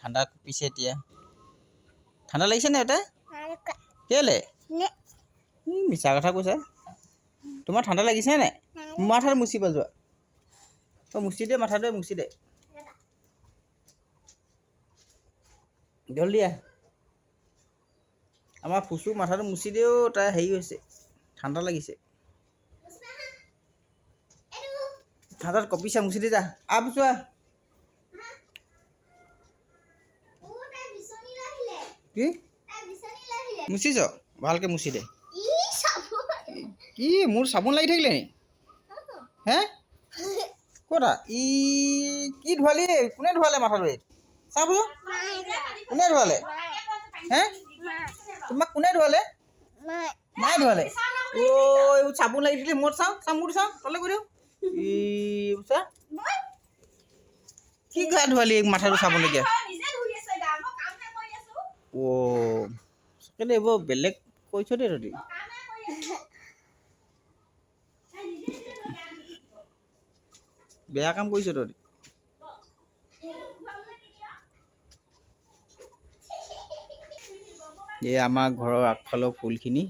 ঠাণ্ডা পিছে এতিয়া ঠাণ্ডা লাগিছে নে এটা কেলে মিছা কথা কৈছা তোমাৰ ঠাণ্ডা লাগিছে নাই মাথাটো মুচিব যোৱা তই মুচি দে মাথাটোৱে মুচি দে জলদি আমাৰ ফুচু মাথাটো মুচি দিও তাৰ হেৰি হৈছে ঠাণ্ডা লাগিছে ঠাণ্ডাত কপিছা মুচি দি যা চোৱা কি মুচিছ ভালকে মুচি দে কি মোৰ চাবোন লাগি থাকিলে নি হে ক'তা কি ধোৱালি কোনে ধোৱালে মাথাটো চাব কোনে ধোৱালে হে তোমাক কোনে ধোৱালে মায়ে ধোৱালে এইবোৰ চাবোন লাগি থাকিলে মূৰত চাওঁ মূৰটো চাওঁ তলে কৰি দিওঁ কি গা ধোৱালি মাথাটো চাবলগীয়া কেলে এইবোৰ বেলেগ কৈছ দেই তহঁতি বেয়া কাম কৰিছ তহঁতি এই আমাৰ ঘৰৰ আগফালৰ ফুলখিনি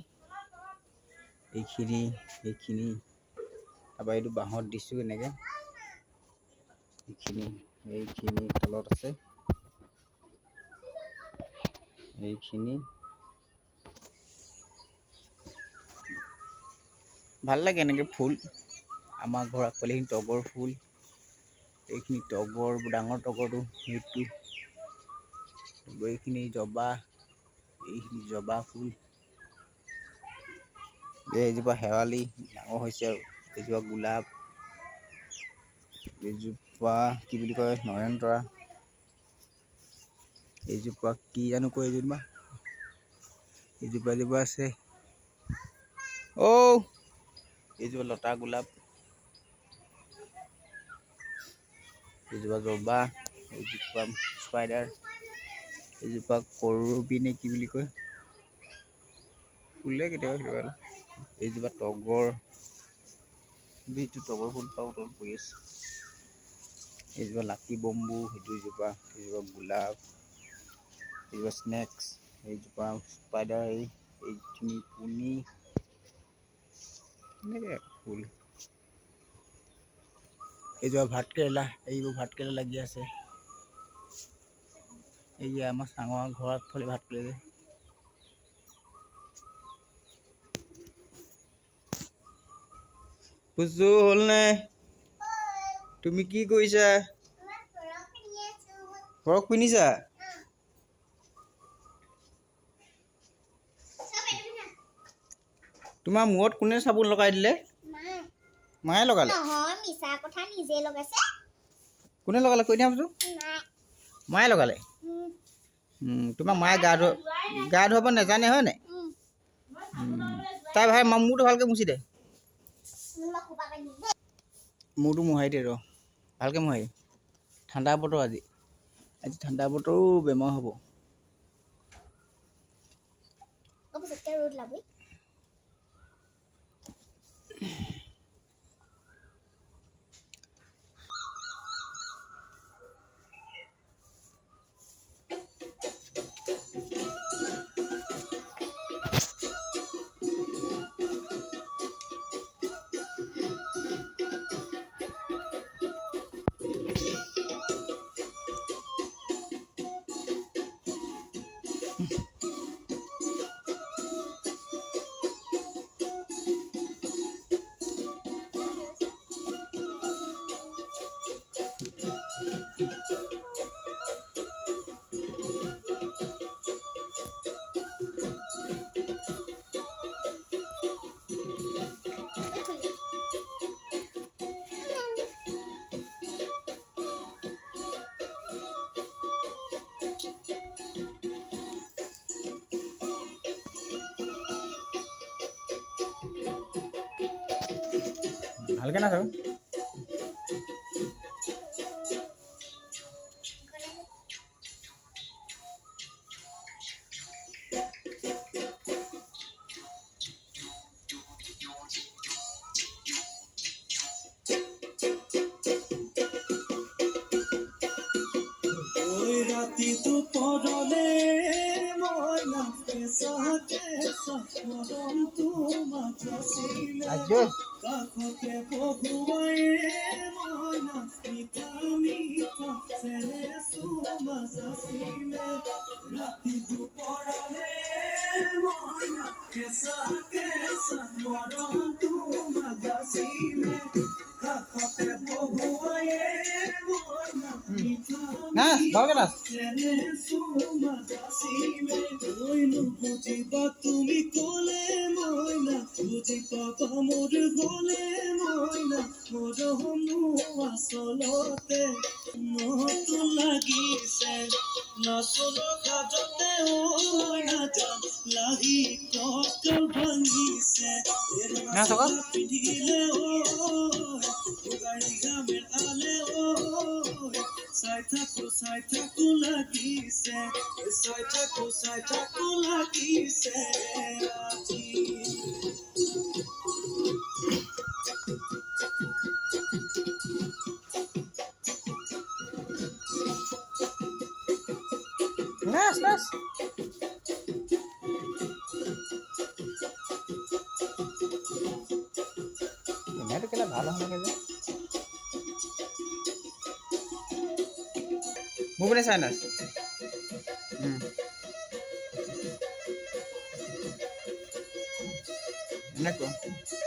এইখিনি তাৰপৰা এইটো বাঁহত দিছোঁ এনেকৈ এইখিনি তলত আছে এইখিনি ভাল লাগে এনেকৈ ফুল আমাৰ ঘৰৰ আগফালে এইখিনি টগৰ ফুল এইখিনি টগৰ ডাঙৰ টগৰটো সেইটো এইখিনি জবা এইখিনি জবা ফুল এইজোপা শেৱালি ডাঙৰ হৈছে আৰু এইজোপা গোলাপ এইজোপা কি বুলি কয় নয়নতৰা এইজোপা কি জানো কয় এইজোপা আছে এইজোপা লতা গোলাপ এইজোপা জবা এইজোপা স্পাইডাৰ এইজোপা কৰবী নে কি বুলি কয় ফুলে কেতিয়াবা এইজোপা তগৰ তগৰ ফুল পাওঁ তলত পৰি আছে এইজোপা লাকি বম্বু এইজোপা গোলাপ এইজোপা স্নেক্স এইজোপা স্পাইডাৰ এইখিনি পুনি এনেকৈ ফুল এইজোপা ভাতকেৰেলা এইবোৰ ভাতকেৰেলা লাগি আছে এই যে আমাৰ চাঙৰ ঘৰৰ আগফালে ভাতকেৰেলা ফুচু হ'ল নে তুমি কি কৰিছা ফ্ৰক পিন্ধিছা তোমাৰ মূৰত কোনে চাবোন লগাই দিলে মায়ে লগালে মিছা কথা নিজে লগাইছে কোনে লগালে কৈ দিয়াচোন মায়ে লগালে তোমাৰ মায়ে গা ধুৱাব নাজানে হয় নাই তাই ভাই মূৰটো ভালকৈ মুচি দে মূৰটো মোহাৰি দে ৰ ভালকৈ মোহাৰি ঠাণ্ডা বতৰ আজি ঠাণ্ডা বতৰো বেমাৰ হ'ব ভালকৈ নাথাকো ৰাতিটো পৰলে মইনা কেঁচাতে মৰমটো মাতিছিলে আজো কাষতে বহুৱাই মইনা মিঠা মিঠা চেনে চুমাছ আছিলে ৰাতিটো পৰলে মইনা কেঁচা কেঁচা মৰমটো মাতিছিলে কাষতে বহুৱাই মইনা মিঠা নাচ ভালকে নাচ বুজিবা তুমি কলে মইনা বুজি পাবা মোৰ গলে মইনা মৰমো আচলতে নতুন লাগিছে নাচলৰ কাজতে মইনা যাম লাগি কষ্ট ভাঙিছে নাচ আকৌ পিন্ধিলে গাড়ী গামেৰ আলে চাই থাকো লাগিছে চাই থাকো লাগিছে আজি নাচ নাচ কেমেৰাটো কেলে ভাল হ'ব লাগে যে মোৰ পিনে চাই নাচ এনেকুৱা